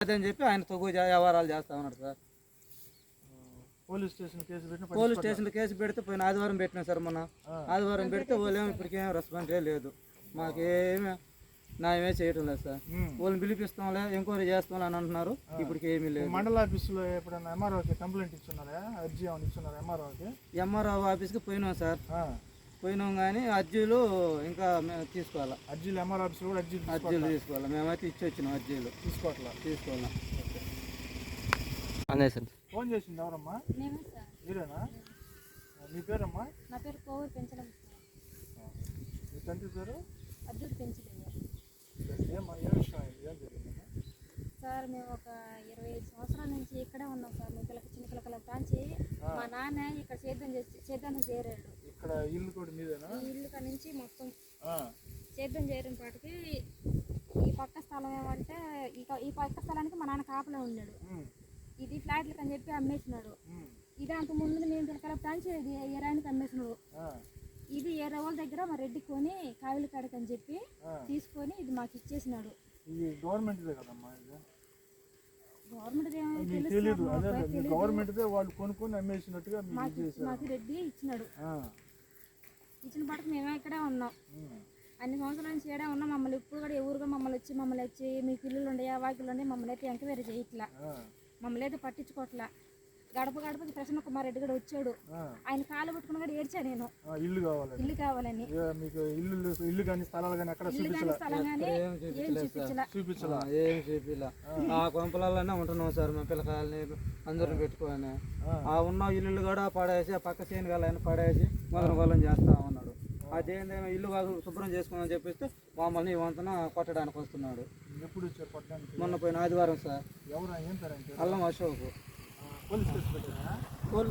అదని చెప్పి ఆయన తగు వ్యవహారాలు చేస్తా ఉన్నాడు సార్. పోలీస్ స్టేషన్ కేసు పెడితే పోయిన ఆదివారం పెట్టినా సార్. మొన్న ఆదివారం పెడితే వాళ్ళేమో ఇప్పటికేం రెస్పాన్సే లేదు, మాకేమీ న్యాయమే చేయటం లేదు సార్. వాళ్ళని పిలిపిస్తాంలే ఎంక్వైరీ చేస్తాం అని అంటున్నారు, ఇప్పటికి ఏమీ లేదు. మండల ఆఫీసులో ఎప్పుడైనా ఎంఆర్ఓకి కంప్లైంట్ ఇచ్చున్నారా? అర్జీ ఏమైనా ఇచ్చున్నారా ఎంఆర్ఓకి? ఎంఆర్ఓ ఆఫీస్కి పోయినాం సార్, పోయినాం కానీ అర్జీలు ఇంకా తీసుకోవాలా. అర్జీలు ఎంఆర్ఓ ఆఫీసులో కూడా అర్జీలు తీసుకోవాలి. మేమైతే ఇచ్చి వచ్చినాం, అర్జీలు తీసుకోవాలా. అదే సార్. ఫోన్ చేసింది ఎవరమ్మా? మీరేనా? మీ పేరమ్మా? నా పేరు కోవూరు పెంచడం. మీ తండ్రి పేరు? అర్జున్ పెంచలేదు సార్. మేము ఒక 25 సంవత్సరాల నుంచి ఇక్కడే ఉన్నాం సార్. మీ చిన్న పిల్లల కాంచి మా నాన్న ఇక్కడ సేద్యం చేరాడు. ఇక్కడ ఇల్లు కూడా మీదేనా? ఈ ఇల్లు కాడ నుంచి మొత్తం సేద్యం చేరిన పాటికి ఈ పక్క స్థలం ఏమంటే ఈ పక్క స్థలానికి మా నాన్న కాపలా ఉన్నాడు. ఇది ఫ్లాట్లకు అని చెప్పి అమ్మేసినాడు. ఇది అంత ముందు మేము పిల్లల కాంచి ఇది ఏరానికి అమ్మేసినాడు. ఇది ఏ రవ్వల దగ్గర మా రెడ్డి కొని కావిలి కాడకి అని చెప్పి తీసుకొని ఇది మాకు ఇచ్చేసినాడు. గవర్నమెంట్ వాళ్ళు కొనుక్కొని అమ్మేసినట్టుగా మాకు రెడ్డి ఇచ్చినాడు. ఇచ్చిన పాటకు మేమే ఇక్కడే ఉన్నాం, అన్ని సంవత్సరాల నుంచి ఏడే ఉన్నాం. మమ్మల్ని ఇప్పుడు కూడా ఎవరుగా మమ్మల్ని వచ్చి మీకు ఇల్లులు ఉండయా వాకిలు ఉండే మమ్మల్ని అయితే ఎంక్వైరీ చేయట్లా, మమ్మల్ని అయితే పట్టించుకోవట్లా. గడపకి ప్రసన్న కుమార్ రెడ్డి కూడా వచ్చాడు, ఆయన కాలు పట్టుకుని కూడా ఏడ్చా నేను, ఇల్లు కావాలని. ఇల్లు కానీ స్థలాలు కానీ అక్కడ ఆ కొంపలలోనే ఉంటున్నాం సార్. మా పిల్లకాయలని అందరిని పెట్టుకొని ఆ ఉన్న ఇల్లు కూడా పడేసి ఆ పక్క చేను కాలని పడేసి మొదలు గొల్లం చేస్తా ఉన్నాడు. అదేంటైనా ఇల్లు శుభ్రం చేసుకోమని చెప్పిస్తే మమ్మల్ని వంతన కొట్టడానికి వస్తున్నాడు. ఎప్పుడు వచ్చారు కొట్టడానికి? మొన్న పోయిన ఆదివారం సార్. ఎవరు? ఏం పేరు? అల్లం అశోక్. పోలీస్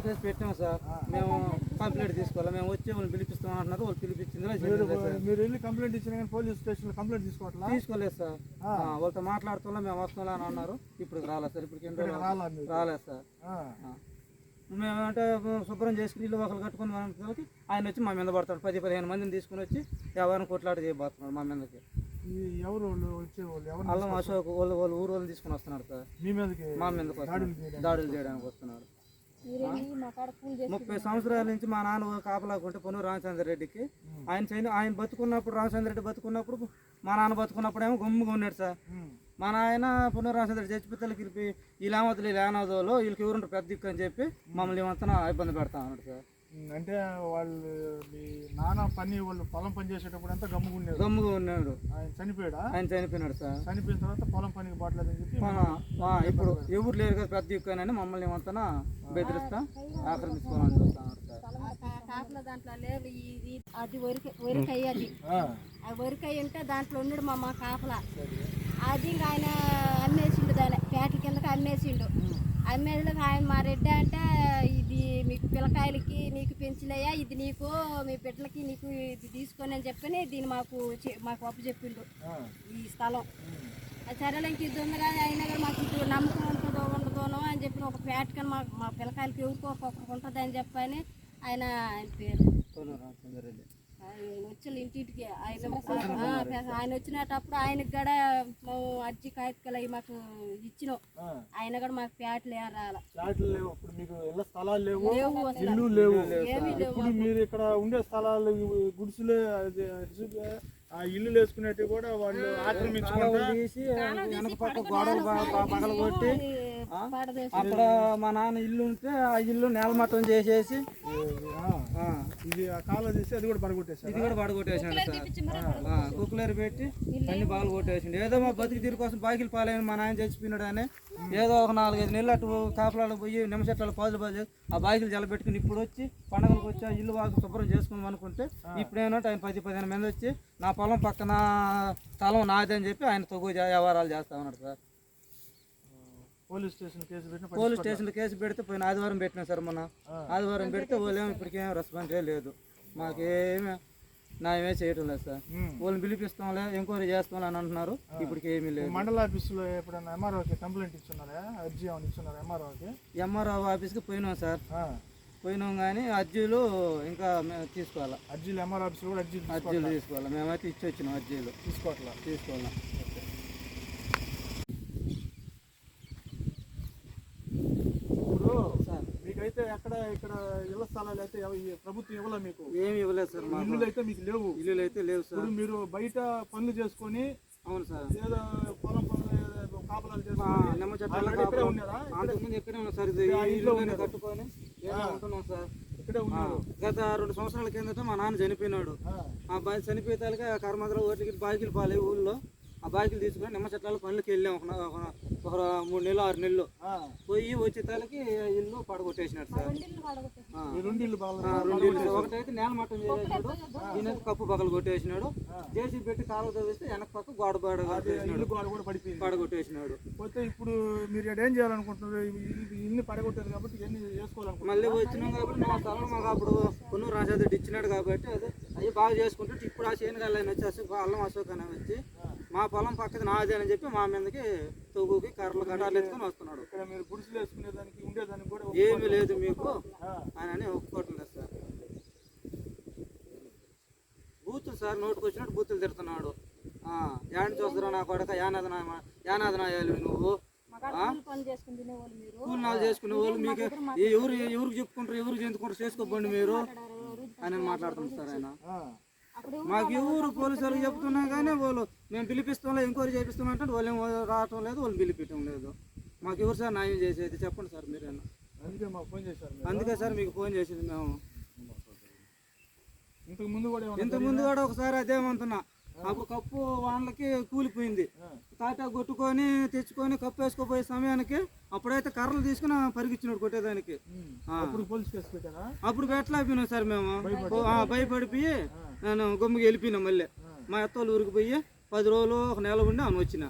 కేసు పెట్టాము సార్. మేము కంప్లైంట్ తీసుకోవాలి, మేము వచ్చి వాళ్ళని పిలిపిస్తాం అంటున్నారు. వాళ్ళు పిలిపించింది మీరు వెళ్ళి కంప్లైంట్ ఇచ్చినా కానీ పోలీస్ స్టేషన్లో కంప్లైంట్ తీసుకోలేదు సార్. వాళ్ళతో మాట్లాడుతున్నా మేము వస్తున్నాం అని అన్నారు. ఇప్పుడు రాలేదు సార్, ఇప్పుడు రాలేదు సార్. మేమంటే శుభ్రం చేసుకుని ఇల్లు ఒకరు కట్టుకుని ఆయన వచ్చి మా మీద పడతాడు. 10-15 మందిని తీసుకుని వచ్చి ఎవరిని కొట్లాట చేయబోతున్నాడు మా మీదకి. ఎవరు వచ్చేవాళ్ళు? అల్లం అశోక్ వాళ్ళు ఊరు వాళ్ళని తీసుకుని వస్తున్నాడు సార్. మా మీదకి దాడులు చేయడానికి వస్తున్నాడు. 30 సంవత్సరాల నుంచి మా నాన్న కాపలాకుంటే పొన్నూరు రామచంద్ర రెడ్డికి ఆయన బతుకున్నప్పుడు, రామచంద్ర రెడ్డి బతుకున్నప్పుడు, మా నాన్న బతుకున్నప్పుడు ఏమో గమ్ముగా ఉన్నాడు సార్. మా నాయన పొన్నూరు రామచంద్ర రెడ్డి చచ్చిపోతలకి వెళ్ళి వీళ్ళేమవుతుంది లేనాదోలో వీళ్ళకి ఎవరుంటారు పెద్ద దిక్కు అని చెప్పి మమ్మల్ని ఏమంతా ఇబ్బంది పెడతా ఉన్నాడు సార్. అంటే వాళ్ళు మీ నాన్న వాళ్ళు పొలం పని చేసేటప్పుడు అంతా గమ్ముగా ఉన్నాడు. ఆయన చనిపోయినాడు సార్. చనిపోయిన తర్వాత పొలం పనికి బాట్లేదని చెప్పి ఇప్పుడు ఎవరు లేరు కదా పెద్ద దిక్కునని మమ్మల్ని ఏమంతా బెదిరిస్తా ఆక్రమించుకోవాలని చూస్తాను సార్. కాపలా దాంట్లో లేదు, అది వరికయ్య, అది వరికయ్య ఉంటే దాంట్లో ఉన్నాడు మా కాపలా. అది ఇంకా ఆయన అమ్మేసిండు, దాని పేటల కిందకి అమ్మేసిండు. అమ్మేళ్ళకి ఆయన మా రెడ్డి అంటే ఇది మీకు పిల్లకాయలకి నీకు పెంచినయ్యా, ఇది నీకు మీ బిడ్డలకి నీకు ఇది తీసుకొని అని చెప్పని దీన్ని మాకు అప్పు చెప్పిండు ఈ స్థలం. సరేలే ఇంక ఇది ఉంది కానీ అయినా కానీ మాకు ఇది నమ్మకం ఉండదోనో అని చెప్పిన ఒక పేట కానీ మా పిల్లకాయలకి ఎవరికో ఒక్కొక్కరికి ఉంటుంది అని చెప్పని ఆయన పేరు వచ్చి ఇంటింటికి ఆయన వచ్చినప్పుడు ఆయనకి కూడా మేము అర్జీ కాగితాలు అవి మాకు ఇచ్చినాం. ఆయన కూడా మాకు ప్యాట్లు ఏమీ లేవు. మీరు ఇక్కడ ఉండే స్థలాలు గుడిసెలే, ఆ ఇల్లు వేసుకునేవి కూడా వాళ్ళు ఆక్రమించుకుంటేసి పగలగొట్టి అక్కడ మా నాన్న ఇల్లు ఉంటే ఆ ఇల్లు నేలమట్టం చేసేసి ఇది కాలం చేసి అది కూడా పడగొట్టేసాడు సార్. కుక్కలేరు పెట్టి అన్ని బాగా కొట్టేసిండు. ఏదో మా బతికి తీరు కోసం బాకీలు పాలైన మా నాయన చచ్చిపోయినాడు అని ఏదో ఒక 4-5 నెలలు అటు కాపలాలకు పోయి నిమిషాలు పాజులు ఆ బాకీలు జలబెట్టుకుని ఇప్పుడు వచ్చి పండగలకు వచ్చి ఆ ఇల్లు బాగా శుభ్రం చేసుకుందాం అనుకుంటే ఇప్పుడు ఏంటంటే ఆయన 10-15 మంది వచ్చి నా పొలం పక్కన స్థలం నాది అని చెప్పి ఆయన తగు వ్యవహారాలు చేస్తా ఉన్నాడు సార్. పోలీస్ స్టేషన్ కేసు పెడితే పోయిన ఆదివారం పెట్టినా సార్. మొన్న ఆదివారం పెడితే వాళ్ళేమో ఇప్పటికేం రెస్పాన్సే లేదు, మాకేమీ న్యాయమే చేయటం లేదు సార్. వాళ్ళని పిలిపిస్తాంలే ఎంక్వైరీ చేస్తాం అని అంటున్నారు, ఇప్పటికి ఏమీ లేదు. మండల ఆఫీసులో ఎప్పుడైనా ఎంఆర్ఓకి కంప్లైంట్ ఇచ్చున్నారా? అర్జీ ఏమైనా ఇచ్చున్నారా ఎంఆర్ఓకి? ఎంఆర్ఓ ఆఫీస్కి పోయినాం సార్. పోయినాం కానీ అర్జీలు ఇంకా తీసుకోవాలా. అర్జీలు ఎంఆర్ఓ ఆఫీసులో కూడా అర్జీలు తీసుకోవాలి. మేమైతే ఇచ్చి వచ్చినాం, అర్జీలు తీసుకోవాలా. అయితే ఎక్కడ ఇక్కడ ఇళ్ల స్థలాలు అయితే ఈ ప్రభుత్వం ఇవ్వలే మీకు, ఏమి ఇవ్వలేదు సార్ మాకు. ఇల్లులు అయితే మీకు లేవు. ఇల్లులు అయితే లేవు సార్. ఇప్పుడు మీరు బయట పనులు చేసుకొని అవును సార్. ఏదో పొలం పనులు ఏదో కాపలాలు చేసుకొని నిమ్మ చెట్ల ఇక్కడే ఉన్నారా? అంతకుముందు ఇక్కడే ఉన్నాం సార్. ఇది ఇల్లు కట్టుకొని ఉంటున్నాం సార్. ఇక్కడే ఉన్నారు. గత 2 సంవత్సరాల కిందట మా నాన్న చనిపోయినాడు. ఆ బాయ్ చనిపోయేతాలుగా కర్మద్ర ఓట్లకి బాయికిలు పాలే ఊళ్ళో. ఆ బాయికిలు తీసుకొని నిమ్మ చెట్ల పనులకి వెళ్ళాం. ఒక 3 నెలలు 6 నెలలు పోయి వచ్చేతాలకి ఇల్లు పడగొట్టేసినాడు సార్. ఈ రెండు ఇల్లు బాగా 2 ఇల్లు. ఒకటైతే నేల మట్టం చేసేసినాడు, దీనికి కప్పు పగలు కొట్టేసినాడు. జేసీ పెట్టి కాలువ తవ్విస్తే వెనక పక్క గోడ ఇల్లు గోడ కూడా పడిపోయింది. పడగొట్టేసినాడు. పోతే ఇప్పుడు మీరు ఇక్కడ ఏం చేయాలనుకుంటున్నారు? ఇల్లు పడగొట్టారు కాబట్టి ఇవన్నీ చేసుకోవాలనుకుంటున్నారు. మళ్ళీ వచ్చినాం కాబట్టి మా స్థలం మాకు అప్పుడు కొన్నూరు రాజారెడ్డి ఇచ్చినాడు కాబట్టి అవి బాగా చేసుకుంటే ఇప్పుడు ఆ శేనుగాళ్ళు ఆయన వచ్చి అల్లం అశోక్ అని వచ్చి మా పొలం పక్కది నాదే అని చెప్పి మా మీదకి తొగుకి కర్రలు గడ్డాలు ఎత్తుకొని వస్తున్నాడు. ఇక్కడ మీరు గుడిసెలు వేసుకునేదానికి ఉండేదానికి కూడా ఏమీ లేదు మీకు అని ఒప్పుకోవట్లేదు సార్. బూతులు సార్, నోటుకు వచ్చినట్టు బూతులు తిడుతున్నాడు. యాని చూస్తారా నా కొడక, యానాదనాయాలు నువ్వు కూలినాలు చేసుకునే వాళ్ళు మీకు ఎవరికి చెప్పుకుంటారు, ఎవరికి చెందుకుంటారు, చేసుకోబండి మీరు అని మాట్లాడుతున్నాం సార్ ఆయన. మాకు ఎవరు పోలీసులు చెప్తున్నా కానీ వాళ్ళు మేము పిలిపిస్తాంలో ఎంక్వైరీ చేపిస్తున్నాం అంటే వాళ్ళు ఏం రావటం లేదు, వాళ్ళు పిలిపించడం లేదు. మాకు ఎవరు సార్ న్యాయం చేసేది చెప్పండి సార్ మీరేనా. అందుకే మాకు ఫోన్ చేశారు. అందుకే సార్ మీకు ఫోన్ చేసింది మేము. ఇంతకు ముందు కూడా ఒకసారి అదేమంటున్నా, అప్పుడు కప్పు వాళ్ళకి కూలిపోయింది. తాటా కొట్టుకొని తెచ్చుకొని కప్పు వేసుకోపోయే సమయానికి అప్పుడైతే కర్రలు తీసుకుని పరిగిచ్చినాడు కొట్టేదానికి. అప్పుడు పోలీస్ కేసు పెట్టారా? అప్పుడు పెట్టలేకపోయినాం సార్ మేము. భయపడిపోయి నేను గమ్ముకి వెళ్ళిపోయినా. మళ్ళీ మా అత్తోళ్ళు ఊరికి పోయి 10 రోజులు 1 నెల ఉండి ఆయన వచ్చిన.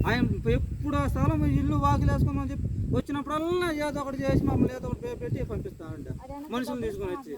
ఆయన ఎప్పుడు ఆ స్థలం ఇల్లు వాకిలు వేసుకుందామని చెప్పి వచ్చినప్పుడల్లా ఏదో ఒకటి చేసి మమ్మల్ని ఏదో ఒకటి పెట్టి పంపిస్తా ఉంటా మనుషులు తీసుకొని వచ్చి.